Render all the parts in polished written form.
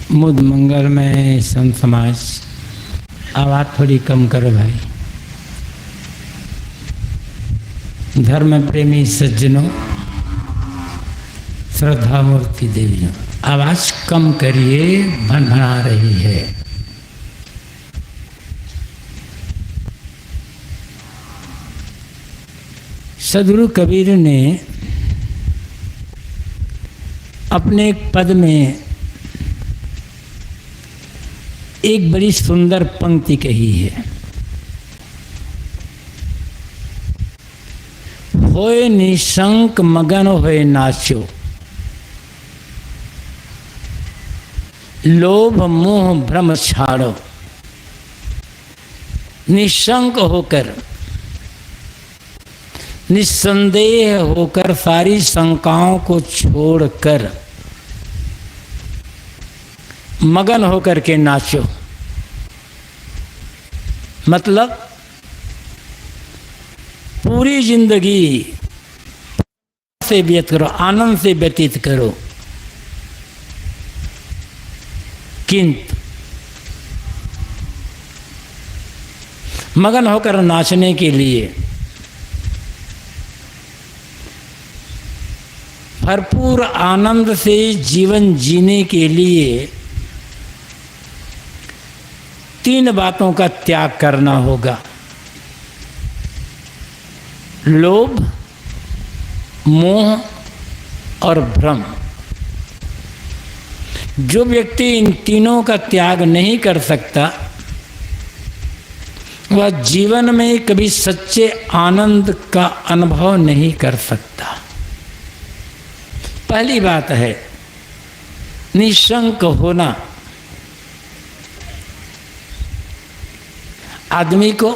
मुद मंगल में संत समाज, आवाज़ थोड़ी कम करो भाई। धर्म प्रेमी सज्जनों, श्रद्धा मूर्ति देवियों, आवाज़ कम करिए, भनभना रही है। सद्गुरु कबीर ने अपने एक पद में एक बड़ी सुंदर पंक्ति कही है। होए निशंक मगन होए नाचो, लोभ मोह भ्रम छाड़ो। निशंक होकर, निस्संदेह होकर, सारी शंकाओं को छोड़कर मगन होकर के नाचो। मतलब पूरी जिंदगी से व्यतीत करो, आनंद से व्यतीत करो, किंतु मगन होकर नाचने के लिए, भरपूर आनंद से जीवन जीने के लिए 3 बातों का त्याग करना होगा। लोभ, मोह और भ्रम। जो व्यक्ति इन तीनों का त्याग नहीं कर सकता, वह जीवन में कभी सच्चे आनंद का अनुभव नहीं कर सकता। पहली बात है निशंक होना। आदमी को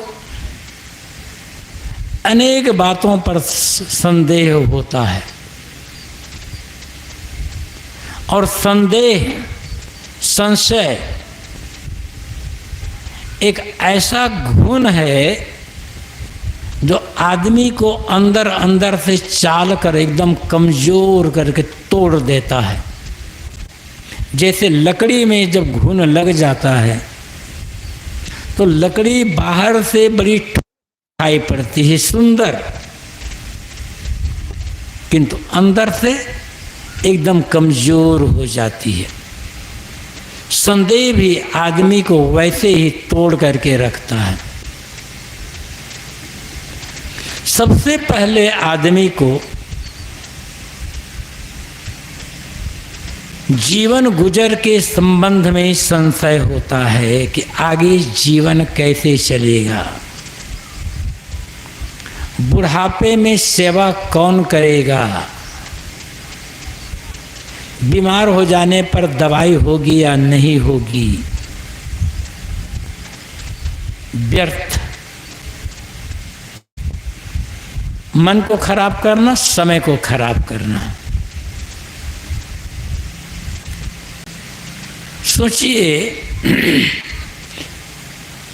अनेक बातों पर संदेह होता है, और संदेह, संशय एक ऐसा गुण है जो आदमी को अंदर अंदर से चाल कर एकदम कमजोर करके तोड़ देता है। जैसे लकड़ी में जब घुन लग जाता है तो लकड़ी बाहर से बड़ी दिखाई पड़ती है, सुंदर, किंतु अंदर से एकदम कमजोर हो जाती है। संदेह भी आदमी को वैसे ही तोड़ करके रखता है। सबसे पहले आदमी को जीवन गुजर के संबंध में संशय होता है कि आगे जीवन कैसे चलेगा, बुढ़ापे में सेवा कौन करेगा, बीमार हो जाने पर दवाई होगी या नहीं होगी। व्यर्थ मन को खराब करना, समय को खराब करना। सोचिए,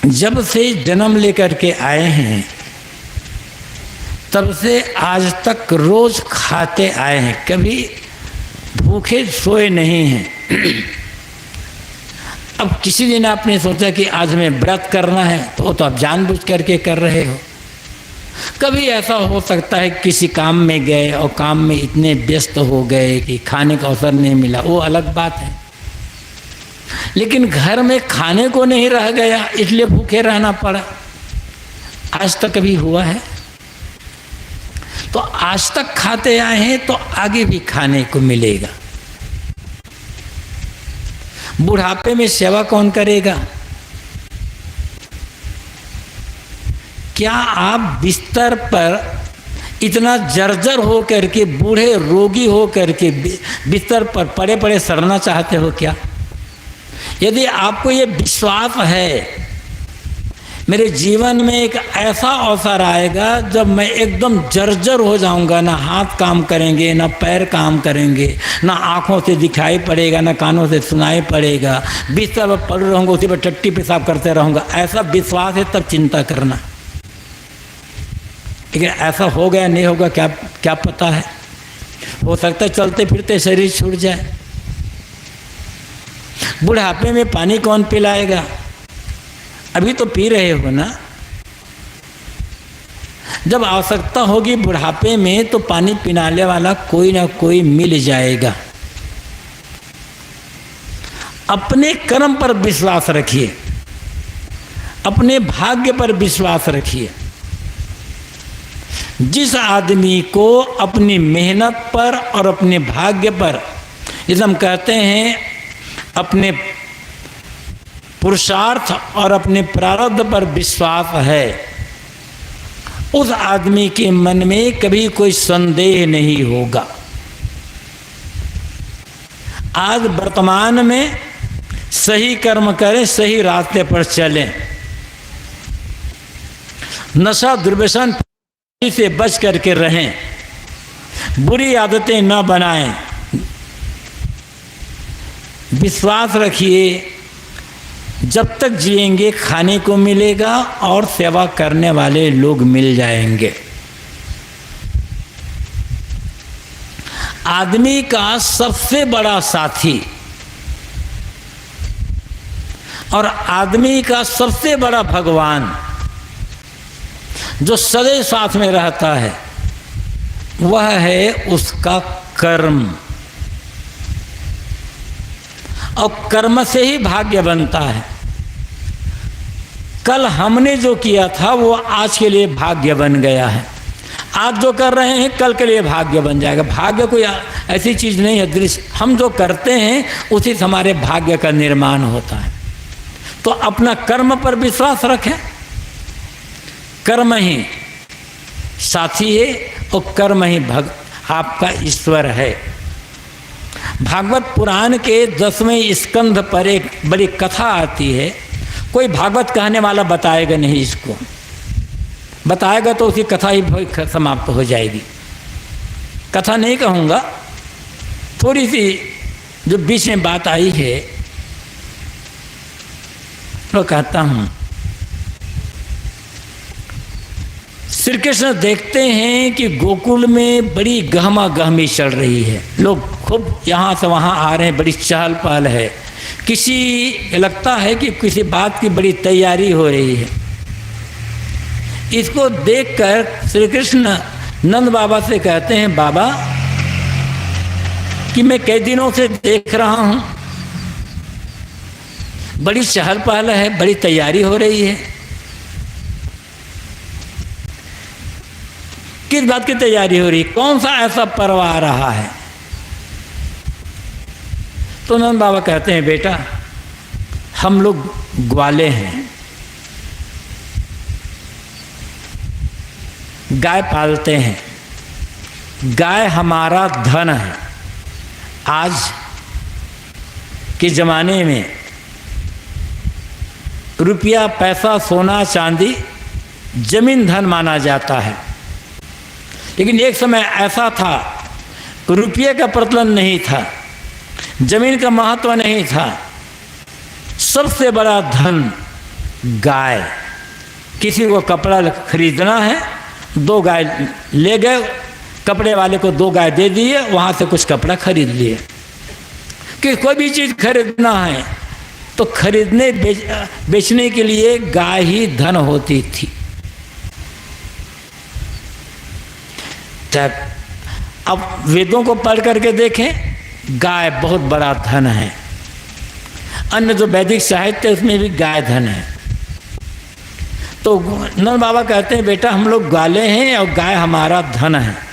जब से जन्म लेकर के आए हैं तब से आज तक रोज खाते आए हैं, कभी भूखे सोए नहीं हैं। अब किसी दिन आपने सोचा कि आज हमें व्रत करना है, तो आप जानबूझ करके कर रहे हो। कभी ऐसा हो सकता है किसी काम में गए और काम में इतने व्यस्त हो गए कि खाने का अवसर नहीं मिला, वो अलग बात है। लेकिन घर में खाने को नहीं रह गया इसलिए भूखे रहना पड़ा, आज तक कभी हुआ है? तो आज तक खाते आए हैं तो आगे भी खाने को मिलेगा। बुढ़ापे में सेवा कौन करेगा? क्या आप बिस्तर पर इतना जर्जर हो करके, बूढ़े रोगी हो करके बिस्तर पर पड़े पड़े सड़ना चाहते हो क्या? यदि आपको ये विश्वास है मेरे जीवन में एक ऐसा अवसर आएगा जब मैं एकदम जर्जर हो जाऊंगा, ना हाथ काम करेंगे, ना पैर काम करेंगे, ना आँखों से दिखाई पड़ेगा, ना कानों से सुनाई पड़ेगा, बिस्तर पर पड़े रहूँगा, उसी पर टट्टी पेशाब करते रहूँगा, ऐसा विश्वास है तब चिंता करना। लेकिन ऐसा हो गया नहीं होगा क्या क्या पता है? हो सकता है चलते फिरते शरीर छूट जाए। बुढ़ापे में पानी कौन पिलाएगा? अभी तो पी रहे हो ना। जब आवश्यकता होगी बुढ़ापे में तो पानी पिलाने वाला कोई ना कोई मिल जाएगा। अपने कर्म पर विश्वास रखिए, अपने भाग्य पर विश्वास रखिए। जिस आदमी को अपनी मेहनत पर और अपने भाग्य पर, जिसे हम कहते हैं अपने पुरुषार्थ और अपने प्रारब्ध पर विश्वास है, उस आदमी के मन में कभी कोई संदेह नहीं होगा। आज वर्तमान में सही कर्म करें, सही रास्ते पर चलें, नशा दुर्व्यसन से बच करके रहें, बुरी आदतें न बनाएं। विश्वास रखिए, जब तक जिएंगे खाने को मिलेगा और सेवा करने वाले लोग मिल जाएंगे। आदमी का सबसे बड़ा साथी और आदमी का सबसे बड़ा भगवान जो सदैव साथ में रहता है, वह है उसका कर्म। और कर्म से ही भाग्य बनता है। कल हमने जो किया था वो आज के लिए भाग्य बन गया है। आज जो कर रहे हैं कल के लिए भाग्य बन जाएगा। भाग्य कोई ऐसी चीज़ नहीं है, दृश्य। हम जो करते हैं उसी से हमारे भाग्य का निर्माण होता है। तो अपना कर्म पर विश्वास रखें। कर्म ही साथी है और कर्म ही आपका ईश्वर है। भागवत पुराण के 10वें स्कंध पर एक बड़ी कथा आती है। कोई भागवत कहने वाला बताएगा नहीं, इसको बताएगा तो उसकी कथा ही समाप्त हो जाएगी। कथा नहीं कहूँगा, थोड़ी सी जो बीच में बात आई है तो कहता हूँ। श्री कृष्ण देखते हैं कि गोकुल में बड़ी गहमा गहमी चल रही है, लोग खूब यहाँ से वहाँ आ रहे हैं, बड़ी चहल पहल है। किसी लगता है कि किसी बात की बड़ी तैयारी हो रही है। इसको देखकर श्री कृष्ण नंद बाबा से कहते हैं, बाबा कि मैं कई दिनों से देख रहा हूँ, बड़ी चहल पहल है, बड़ी तैयारी हो रही है। किस बात की तैयारी हो रही है? कौन सा ऐसा पर्व आ रहा है? तो नंद बाबा कहते हैं, बेटा हम लोग ग्वाले हैं, गाय पालते हैं, गाय हमारा धन है। आज के ज़माने में रुपया, पैसा, सोना, चांदी, जमीन धन माना जाता है। लेकिन एक समय ऐसा था, रुपये का प्रचलन नहीं था, जमीन का महत्व नहीं था। सबसे बड़ा धन गाय। किसी को कपड़ा खरीदना है, 2 गाय ले गए, कपड़े वाले को 2 गाय दे दिए, वहाँ से कुछ कपड़ा खरीद लिए। कि कोई भी चीज़ खरीदना है तो खरीदने बेचने के लिए गाय ही धन होती थी। अब वेदों को पढ़ करके देखें, गाय बहुत बड़ा धन है। अन्य जो वैदिक साहित्य है उसमें भी गाय धन है। तो नंद बाबा कहते हैं, बेटा हम लोग ग्वाले हैं और गाय हमारा धन है।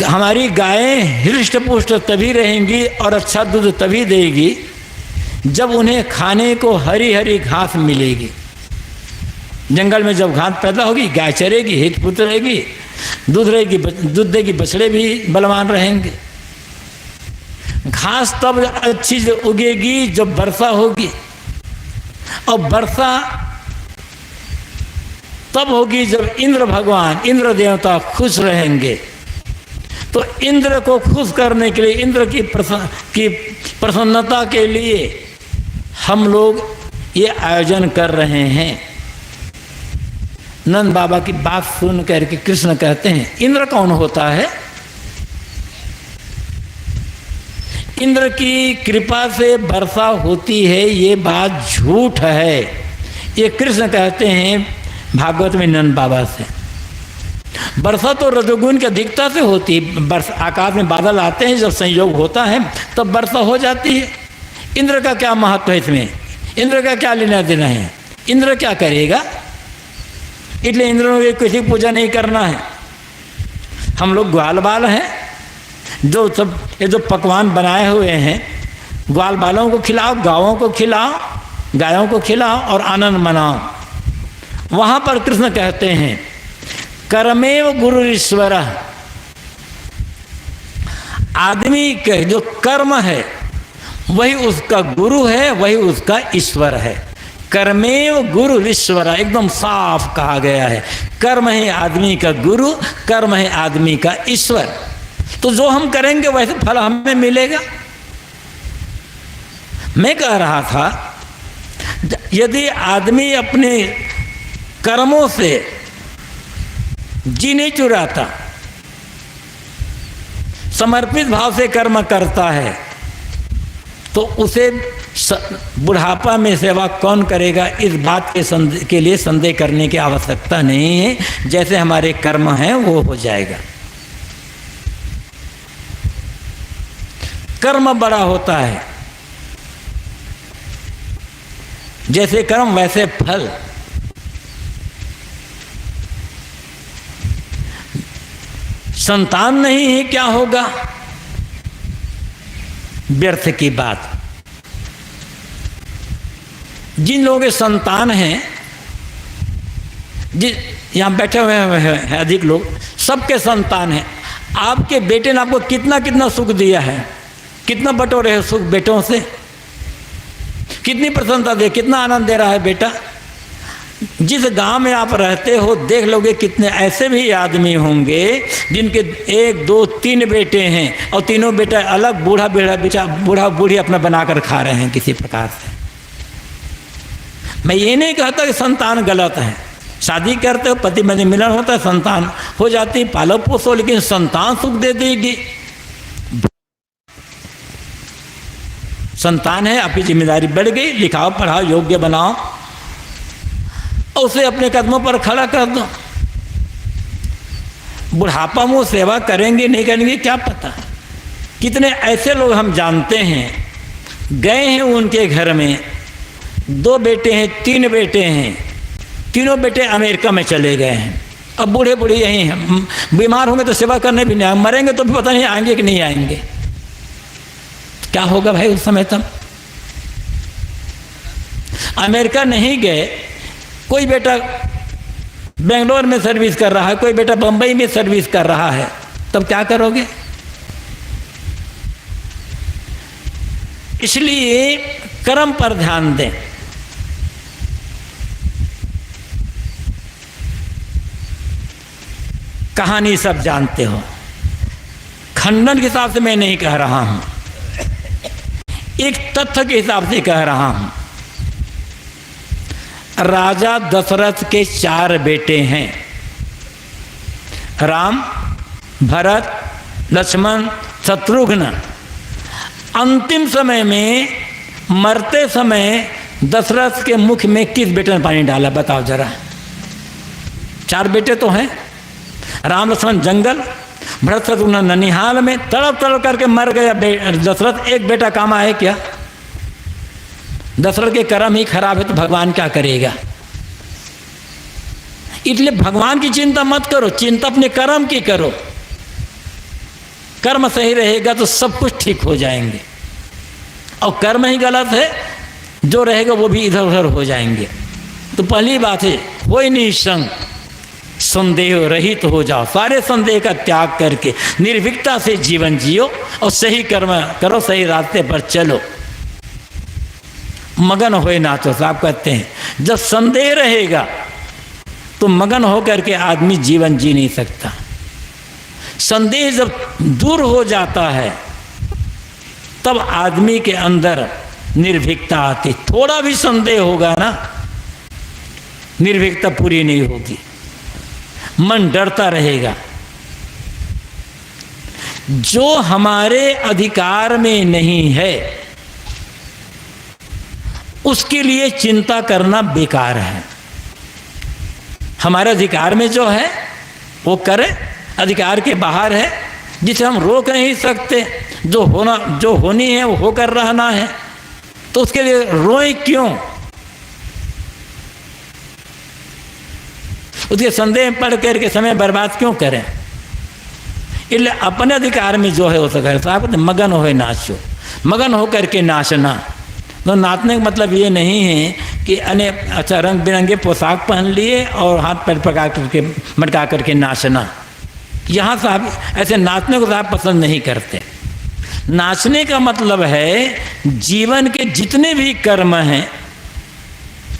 हमारी गायें हृष्ट पुष्ट तभी रहेंगी और अच्छा दूध तभी देगी जब उन्हें खाने को हरी हरी घास मिलेगी। जंगल में जब घास पैदा होगी, गाय चरेगी, हित पुत रहेगी, दूध रहेगी, दूध देगी, बछड़े भी बलवान रहेंगे। घास तब अच्छी से उगेगी जब वर्षा होगी, और वर्षा तब होगी जब इंद्र भगवान, इंद्र देवता खुश रहेंगे। तो इंद्र को खुश करने के लिए, इंद्र की प्रसन्नता के लिए हम लोग ये आयोजन कर रहे हैं। नंद बाबा की बात सुन करके कृष्ण कहते हैं, इंद्र कौन होता है? इंद्र की कृपा से वर्षा होती है, ये बात झूठ है। ये कृष्ण कहते हैं भागवत में नंद बाबा से। वर्षा तो रजोगुण की अधिकता से होती है। आकाश में बादल आते हैं, जब संयोग होता है तब वर्षा हो जाती है। इंद्र का क्या महत्व है इसमें? इंद्र का क्या लेना देना है? इंद्र क्या करेगा? इसलिए इंद्र की किसी पूजा नहीं करना है। हम लोग ग्वाल बाल हैं, जो सब ये जो पकवान बनाए हुए हैं, ग्वाल बालों को खिलाओ, गायों को खिलाओ, गायों को खिलाओ और आनंद मनाओ। वहाँ पर कृष्ण कहते हैं कर्मेव गुरु ईश्वर। आदमी के जो कर्म है वही उसका गुरु है, वही उसका ईश्वर है। कर्मेव गुरु ईश्वर, एकदम साफ कहा गया है। कर्म है आदमी का गुरु, कर्म है आदमी का ईश्वर। तो जो हम करेंगे वैसे फल हमें मिलेगा। मैं कह रहा था यदि आदमी अपने कर्मों से जी नहीं चुराता, समर्पित भाव से कर्म करता है, तो उसे बुढ़ापा में सेवा कौन करेगा? इस बात के लिए संदेह करने की आवश्यकता नहीं है। जैसे हमारे कर्म हैं वो हो जाएगा। कर्म बड़ा होता है, जैसे कर्म वैसे फल। संतान नहीं है क्या होगा? व्यर्थ की बात। जिन लोगों के संतान हैं, जिन यहाँ बैठे हुए हैं अधिक लोग, सबके संतान हैं। आपके बेटे ने आपको कितना कितना सुख दिया है, कितना बटोरे है सुख बेटों से, कितनी प्रसन्नता दे, कितना आनंद दे रहा है बेटा। जिस गांव में आप रहते हो देख लोगे कितने ऐसे भी आदमी होंगे जिनके 1, 2, 3 बेटे हैं और तीनों बेटे अलग बूढ़ा बूढ़ी अपना बनाकर खा रहे हैं किसी प्रकार से। मैं ये नहीं कहता कि संतान गलत है। शादी करते हो, पति पत्नी मिलन होता है, संतान हो जाती, पालो पोसो, लेकिन संतान सुख दे देगी। संतान है, आपकी जिम्मेदारी बढ़ गई, लिखाओ पढ़ाओ योग्य बनाओ और उसे अपने कदमों पर खड़ा कर दो। बुढ़ापा में सेवा करेंगे नहीं करेंगे क्या पता। कितने ऐसे लोग हम जानते हैं, गए हैं उनके घर में 2 बेटे हैं, 3 बेटे हैं, तीनों बेटे अमेरिका में चले गए हैं। अब बूढ़े बूढ़े यहीं हैं, बीमार होंगे तो सेवा करने भी नहीं, मरेंगे तो भी पता नहीं आएंगे कि नहीं आएंगे। क्या होगा भाई उस समय तब? अमेरिका नहीं गए, कोई बेटा बेंगलोर में सर्विस कर रहा है, कोई बेटा बंबई में सर्विस कर रहा है, तब क्या करोगे? इसलिए कर्म पर ध्यान दें। कहानी सब जानते हो, खंडन के हिसाब से मैं नहीं कह रहा हूं, एक तथ्य के हिसाब से कह रहा हूं। राजा दशरथ के 4 बेटे हैं, राम, भरत, लक्ष्मण, शत्रुघ्न। अंतिम समय में, मरते समय दशरथ के मुख में किस बेटे ने पानी डाला? बताओ जरा। 4 बेटे तो हैं, राम लक्ष्मण जंगल, भरत शत्रुघ्न ननिहाल में तड़प तड़प करके मर गया दशरथ। एक बेटा काम आए क्या? दशरथ के कर्म ही खराब है तो भगवान क्या करेगा? इसलिए भगवान की चिंता मत करो, चिंता अपने कर्म की करो। कर्म सही रहेगा तो सब कुछ ठीक हो जाएंगे, और कर्म ही गलत है, जो रहेगा वो भी इधर उधर हो जाएंगे। तो पहली बात है, कोई निसंग, संदेह रहित हो जाओ। सारे संदेह का त्याग करके निर्भीकता से जीवन जियो और सही कर्म करो, सही रास्ते पर चलो। मगन होए नाचो, साहब कहते हैं। जब संदेह रहेगा तो मगन होकर के आदमी जीवन जी नहीं सकता। संदेह जब दूर हो जाता है तब आदमी के अंदर निर्भीकता आती। थोड़ा भी संदेह होगा ना, निर्भीकता पूरी नहीं होगी, मन डरता रहेगा। जो हमारे अधिकार में नहीं है उसके लिए चिंता करना बेकार है। हमारे अधिकार में जो है वो करें, अधिकार के बाहर है जिसे हम रोक नहीं सकते, जो होनी है वो होकर रहना है, तो उसके लिए रोए क्यों? उसके संदेह पढ़ करके समय बर्बाद क्यों करें? इसलिए अपने अधिकार में जो है वो तो करे। साहब मगन हो नाचो, मगन हो करके नाचना। तो नाचने का मतलब ये नहीं है कि अच्छा रंग बिरंगे पोशाक पहन लिए और हाथ पैर पका करके मटका करके नाचना। यहाँ साहब ऐसे नाचने को साहब पसंद नहीं करते। नाचने का मतलब है जीवन के जितने भी कर्म हैं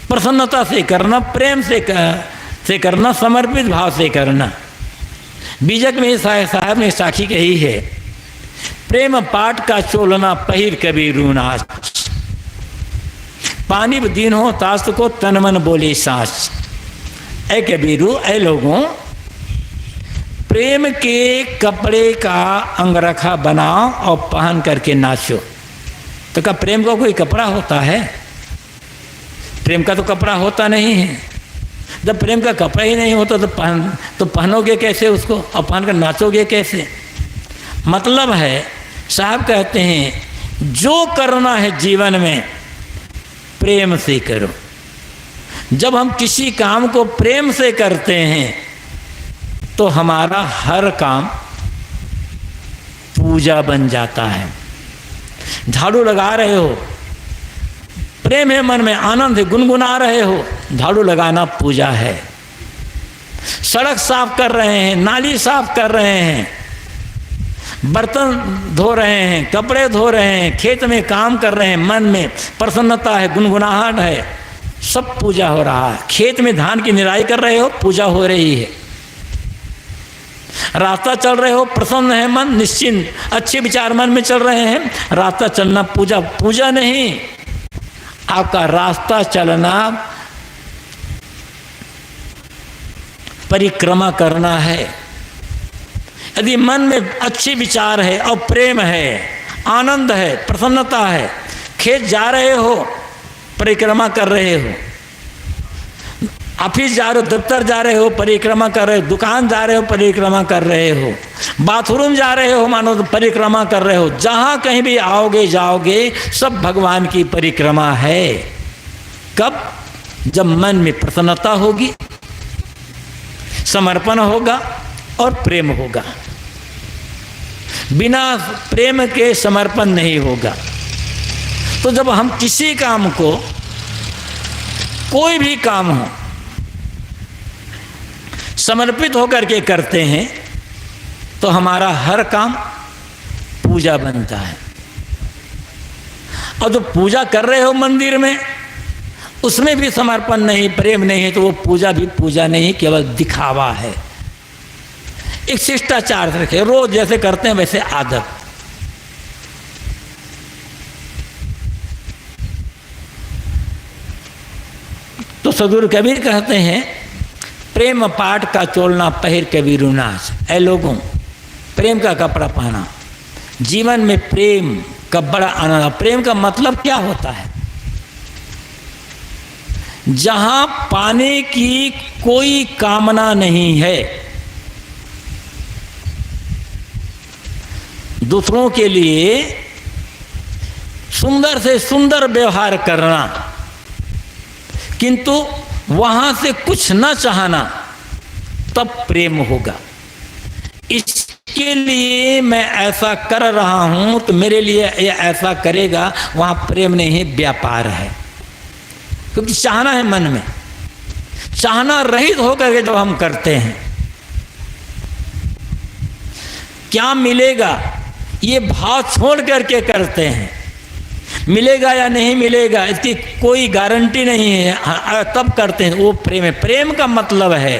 प्रसन्नता से करना, प्रेम से करना, समर्पित भाव से करना। बीजक में साहब ने साखी कही है, प्रेम पाट का चोलना पहिर कबीरू नाच, पानी दीन हो तास्त को तन मन बोली सांस। ऐ कबीरू, ऐ लोगों, प्रेम के कपड़े का अंगरखा बनाओ और पहन करके नाचो। तो क्या प्रेम का कोई कपड़ा होता है? प्रेम का तो कपड़ा होता नहीं है। जब प्रेम का कपड़ा ही नहीं होता तो पहनोगे कैसे उसको और पहन कर नाचोगे कैसे? मतलब है साहब कहते हैं जो करना है जीवन में प्रेम से करो। जब हम किसी काम को प्रेम से करते हैं तो हमारा हर काम पूजा बन जाता है। झाड़ू लगा रहे हो, प्रेम है मन में, आनंद है, गुनगुना रहे हो, झाड़ू लगाना पूजा है। सड़क साफ कर रहे हैं, नाली साफ कर रहे हैं, बर्तन धो रहे हैं, कपड़े धो रहे हैं, खेत में काम कर रहे हैं, मन में प्रसन्नता है, गुनगुनाहट है, सब पूजा हो रहा है। खेत में धान की निराई कर रहे हो, पूजा हो रही है। रास्ता चल रहे हो, प्रसन्न है मन, निश्चिंत, अच्छे विचार मन में चल रहे हैं, रास्ता चलना पूजा। पूजा नहीं, आपका रास्ता चलना परिक्रमा करना है। यदि मन में अच्छे विचार है और प्रेम है, आनंद है, प्रसन्नता है, खेत जा रहे हो, परिक्रमा कर रहे हो, ऑफिस जा रहे हो, दफ्तर जा रहे हो, परिक्रमा कर रहे हो, दुकान जा रहे हो, परिक्रमा कर रहे हो, बाथरूम जा रहे हो, मानो तो परिक्रमा कर रहे हो। जहाँ कहीं भी आओगे जाओगे सब भगवान की परिक्रमा है। कब? जब मन में प्रसन्नता होगी, समर्पण होगा और प्रेम होगा। बिना प्रेम के समर्पण नहीं होगा। तो जब हम किसी काम को, कोई भी काम हो, समर्पित होकर के करते हैं तो हमारा हर काम पूजा बनता है। और जो पूजा कर रहे हो मंदिर में, उसमें भी समर्पण नहीं, प्रेम नहीं है, तो वो पूजा भी पूजा नहीं, केवल दिखावा है। एक शिष्टाचार रखे, रोज जैसे करते हैं वैसे आदत। तो सदगुरु कबीर कहते हैं प्रेम पाट का चोलना पहिर कबीरू नाच। ऐ लोगों, प्रेम का कपड़ा पहना। जीवन में प्रेम का बड़ा आनंद। प्रेम का मतलब क्या होता है? जहां पाने की कोई कामना नहीं है, दूसरों के लिए सुंदर से सुंदर व्यवहार करना, किंतु वहां से कुछ न चाहना, तब प्रेम होगा। इसके लिए मैं ऐसा कर रहा हूं तो मेरे लिए ये ऐसा करेगा, वहां प्रेम नहीं, व्यापार है। क्योंकि चाहना है मन में, चाहना रहित होकर के जब हम करते हैं, क्या मिलेगा ये भाव छोड़ करके करते हैं। मिलेगा या नहीं मिलेगा इसकी कोई गारंटी नहीं है, तब करते हैं, वो प्रेम है। प्रेम का मतलब है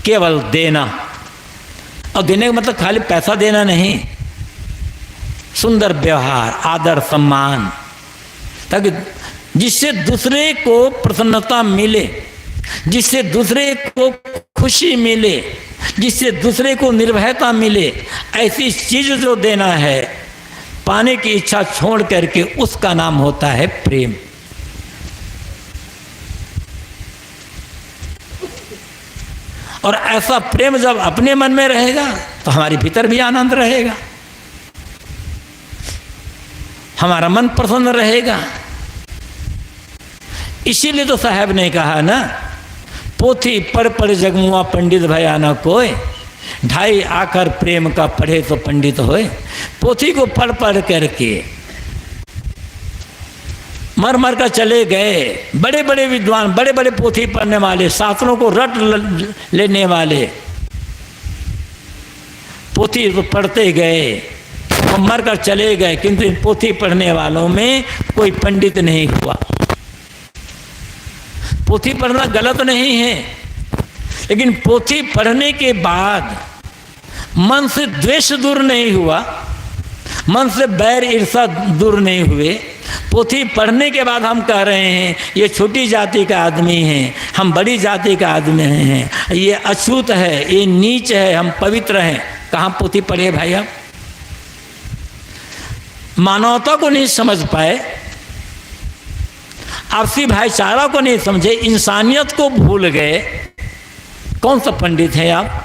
केवल देना, और देने का मतलब खाली पैसा देना नहीं, सुंदर व्यवहार, आदर, सम्मान, ताकि जिससे दूसरे को प्रसन्नता मिले, जिससे दूसरे को खुशी मिले, जिससे दूसरे को निर्भयता मिले, ऐसी चीज जो देना है, पाने की इच्छा छोड़ करके, उसका नाम होता है प्रेम। और ऐसा प्रेम जब अपने मन में रहेगा तो हमारे भीतर भी आनंद रहेगा, हमारा मन प्रसन्न रहेगा। इसीलिए तो साहब ने कहा ना, पोथी पढ़ जगमुआ पंडित भया न कोय, ढाई आकर प्रेम का पढ़े तो पंडित होए। पोथी को पढ़ करके मर मर कर चले गए बड़े बड़े विद्वान, बड़े बड़े पोथी पढ़ने वाले, शास्त्रों को रट लेने वाले, पोथी तो पढ़ते गए और मर कर चले गए, किंतु इन पोथी पढ़ने वालों में कोई पंडित नहीं हुआ। पोथी पढ़ना गलत नहीं है, लेकिन पोथी पढ़ने के बाद मन से द्वेष दूर नहीं हुआ, मन से बैर ईर्षा दूर नहीं हुए। पोथी पढ़ने के बाद हम कह रहे हैं ये छोटी जाति का आदमी है, हम बड़ी जाति का आदमी हैं, ये अछूत है, ये नीच है, हम पवित्र हैं। कहाँ पोथी पढ़े भाई? आप मानवता को नहीं समझ पाए, आपसी भाईचारा को नहीं समझे, इंसानियत को भूल गए। कौन सा पंडित है आप?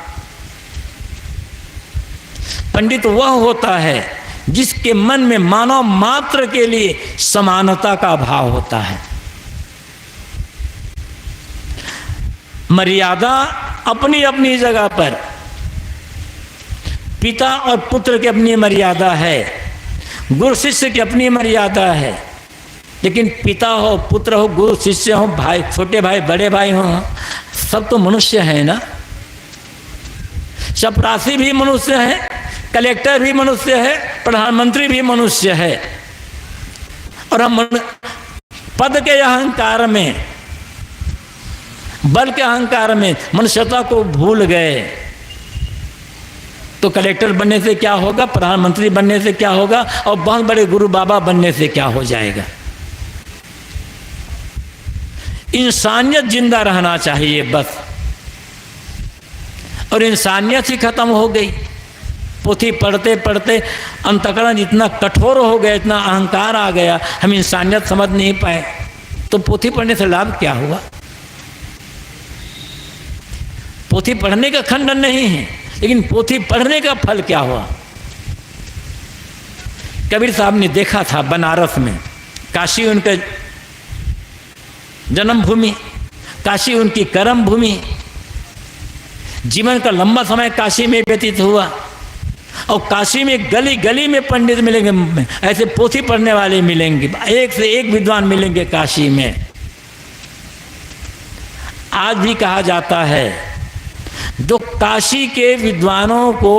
पंडित वह होता है जिसके मन में मानव मात्र के लिए समानता का भाव होता है। मर्यादा अपनी अपनी जगह पर, पिता और पुत्र की अपनी मर्यादा है, गुरु शिष्य की अपनी मर्यादा है, लेकिन पिता हो, पुत्र हो, गुरु शिष्य हो, भाई, छोटे भाई, बड़े भाई हो, सब तो मनुष्य है ना। चपरासी भी मनुष्य है, कलेक्टर भी मनुष्य है, प्रधानमंत्री भी मनुष्य है। और हम पद के अहंकार में, बल के अहंकार में मनुष्यता को भूल गए। तो कलेक्टर बनने से क्या होगा, प्रधानमंत्री बनने से क्या होगा, और बहुत बड़े गुरु बाबा बनने से क्या हो जाएगा? इंसानियत जिंदा रहना चाहिए बस। और इंसानियत ही खत्म हो गई। पोथी पढ़ते पढ़ते अंतःकरण इतना कठोर हो गया, इतना अहंकार आ गया, हम इंसानियत समझ नहीं पाए। तो पोथी पढ़ने से लाभ क्या हुआ? पोथी पढ़ने का खंडन नहीं है, लेकिन पोथी पढ़ने का फल क्या हुआ? कबीर साहब ने देखा था बनारस में, काशी उनका जन्मभूमि, काशी उनकी कर्म भूमि, जीवन का लंबा समय काशी में व्यतीत हुआ। और काशी में गली गली में पंडित मिलेंगे, ऐसे पोथी पढ़ने वाले मिलेंगे, एक से एक विद्वान मिलेंगे काशी में। आज भी कहा जाता है जो काशी के विद्वानों को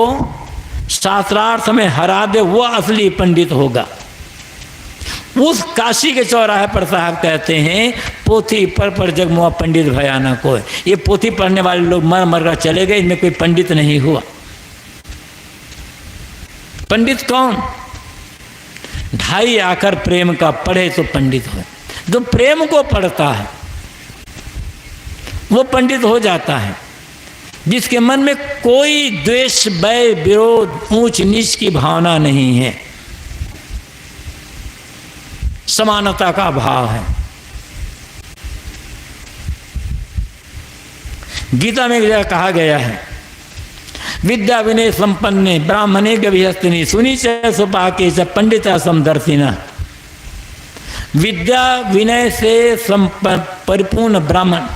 शास्त्रार्थ में हरा दे वो असली पंडित होगा। उस काशी के चौराहे पर साहब कहते हैं पोथी पढ़ जगमुआ पंडित भया न कोय। ये पोथी पढ़ने वाले लोग मर मर कर चले गए, इनमें कोई पंडित नहीं हुआ। पंडित कौन? ढाई आकर प्रेम का पढ़े तो पंडित हो। जो प्रेम को पढ़ता है वो पंडित हो जाता है, जिसके मन में कोई द्वेष, बैर, विरोध, ऊंच नीच की भावना नहीं है, समानता का भाव है। गीता में कहा गया है विद्या विनय संपन्ने ब्राह्मणे गविहस्तिनी सुनी च सुपाके च पंडिता समदर्शिना। विद्या विनय से परिपूर्ण ब्राह्मण,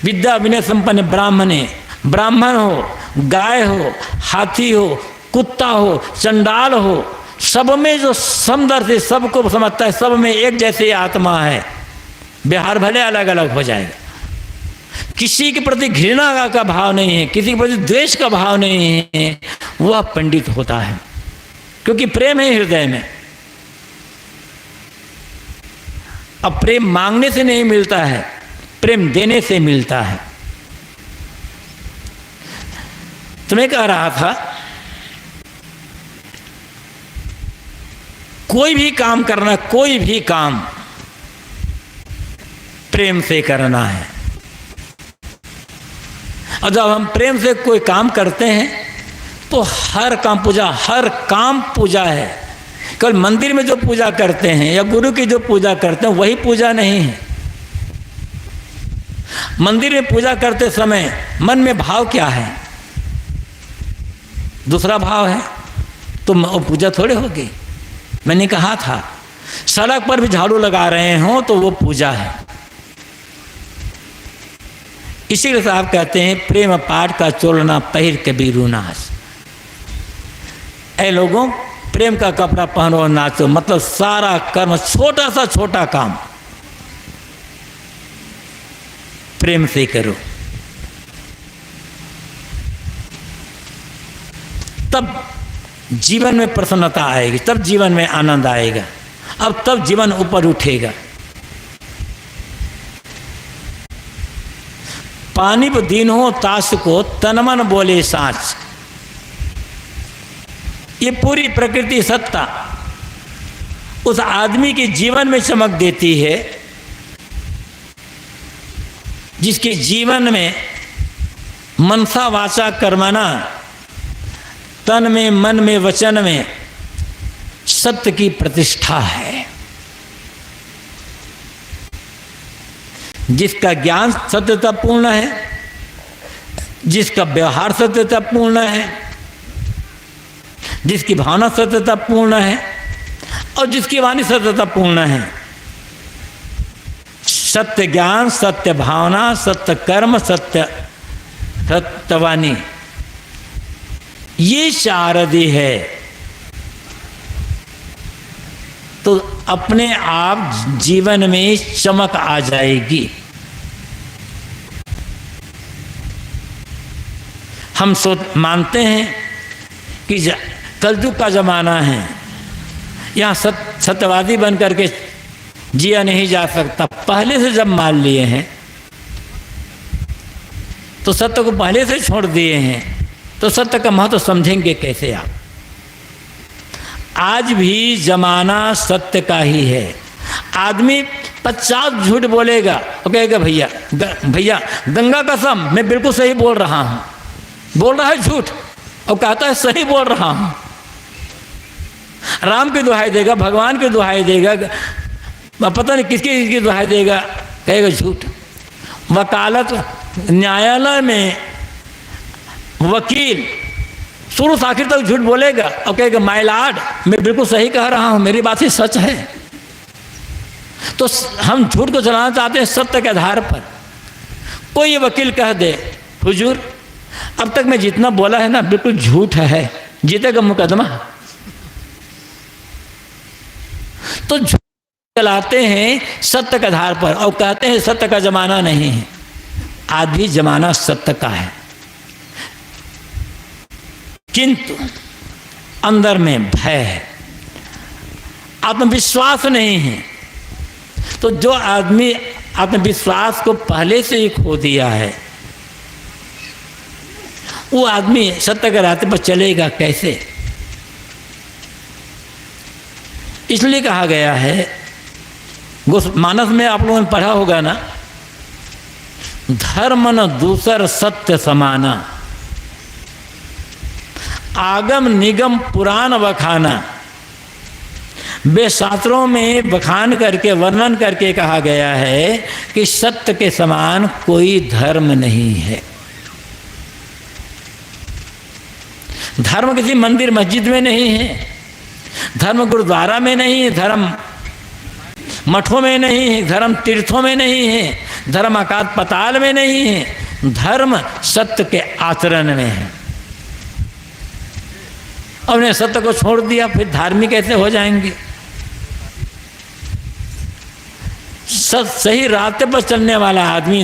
विद्या विनय संपन्न ब्राह्मणे, ब्राह्मण हो, गाय हो, हाथी हो, कुत्ता हो, चंडाल हो, सब में जो समदर्शी, सबको समझता है, सब में एक जैसे आत्मा है। व्यवहार भले अलग अलग हो जाएगा, किसी के प्रति घृणा का भाव नहीं है, किसी के प्रति द्वेष का भाव नहीं है, वह पंडित होता है, क्योंकि प्रेम है हृदय में। अब प्रेम मांगने से नहीं मिलता है, प्रेम देने से मिलता है। तो मैं कह रहा था कोई भी काम करना, कोई भी काम प्रेम से करना है। और जब हम प्रेम से कोई काम करते हैं तो हर काम पूजा है। केवल मंदिर में जो पूजा करते हैं या गुरु की जो पूजा करते हैं वही पूजा नहीं है। मंदिर में पूजा करते समय मन में भाव क्या है? दूसरा भाव है तो वो पूजा थोड़े होगी। मैंने कहा था सड़क पर भी झाड़ू लगा रहे हो तो वो पूजा है। इसीलिए साहब कहते हैं प्रेम पाठ का चोलना पहिर के बीरू नाच। ऐ लोगों, प्रेम का कपड़ा पहनो और नाचो, मतलब सारा कर्म, छोटा सा छोटा काम प्रेम से करो, तब जीवन में प्रसन्नता आएगी, तब जीवन में आनंद आएगा, अब तब जीवन ऊपर उठेगा। पानी पर दीन हो ताश को तन मन बोले साँच। ये पूरी प्रकृति सत्ता उस आदमी के जीवन में चमक देती है जिसके जीवन में मनसा वाचा कर्मणा, तन में मन में वचन में सत्य की प्रतिष्ठा है। जिसका ज्ञान सत्यतापूर्ण है, जिसका व्यवहार सत्यतापूर्ण है, जिसकी भावना सत्यतापूर्ण है और जिसकी वाणी सत्यतापूर्ण है। सत्य ज्ञान, सत्य भावना, सत्य कर्म, सत्यवाणी, ये शारदी है तो अपने आप जीवन में चमक आ जाएगी। हम मानते हैं कि कलयुग का जमाना है, यहाँ सत्यवादी बन करके जिया नहीं जा सकता। पहले से जब मान लिए हैं तो सत्य को पहले से छोड़ दिए हैं तो सत्य का महत्व समझेंगे कैसे आप? आज भी जमाना सत्य का ही है। आदमी 50 झूठ बोलेगा और कहेगा भैया भैया गंगा कसम मैं बिल्कुल सही बोल रहा हूँ, बोल रहा है झूठ और कहता है सही बोल रहा हूँ। राम की दुहाई देगा, भगवान की दुहाई देगा, पता नहीं किसकी दुहाई देगा, कहेगा झूठ। वकालत न्यायालय में वकील शुरू से आखिर तक झूठ बोलेगा और कहेगा माय लॉर्ड मैं बिल्कुल सही कह रहा हूँ, मेरी बात ही सच है। तो हम झूठ को चलाना चाहते हैं सत्य के आधार पर। कोई ये वकील कह दे हुजूर अब तक मैं जितना बोला है ना बिल्कुल झूठ है, जीतेगा मुकदमा। तो झूठ चलाते हैं सत्य के आधार पर और कहते हैं सत्य का जमाना नहीं है। आज भी जमाना सत्य का है, किंतु अंदर में भय है, आत्मविश्वास नहीं है। तो जो आदमी आत्मविश्वास को पहले से ही खो दिया है वो आदमी सत्य के रास्ते पर चलेगा कैसे? इसलिए कहा गया है, मानस में आप लोगों ने पढ़ा होगा ना, धर्म न दूसर सत्य समाना, आगम निगम पुराण बखाना। शास्त्रों में बखान करके वर्णन करके कहा गया है कि सत्य के समान कोई धर्म नहीं है। धर्म किसी मंदिर मस्जिद में नहीं है, धर्म गुरुद्वारा में नहीं है, धर्म मठों में नहीं है, धर्म तीर्थों में नहीं है, धर्म आकाश पताल में नहीं है, धर्म सत्य के आचरण में है। और उन्हें सत्य को छोड़ दिया फिर धार्मिक कैसे हो जाएंगे? सही रास्ते पर चलने वाला आदमी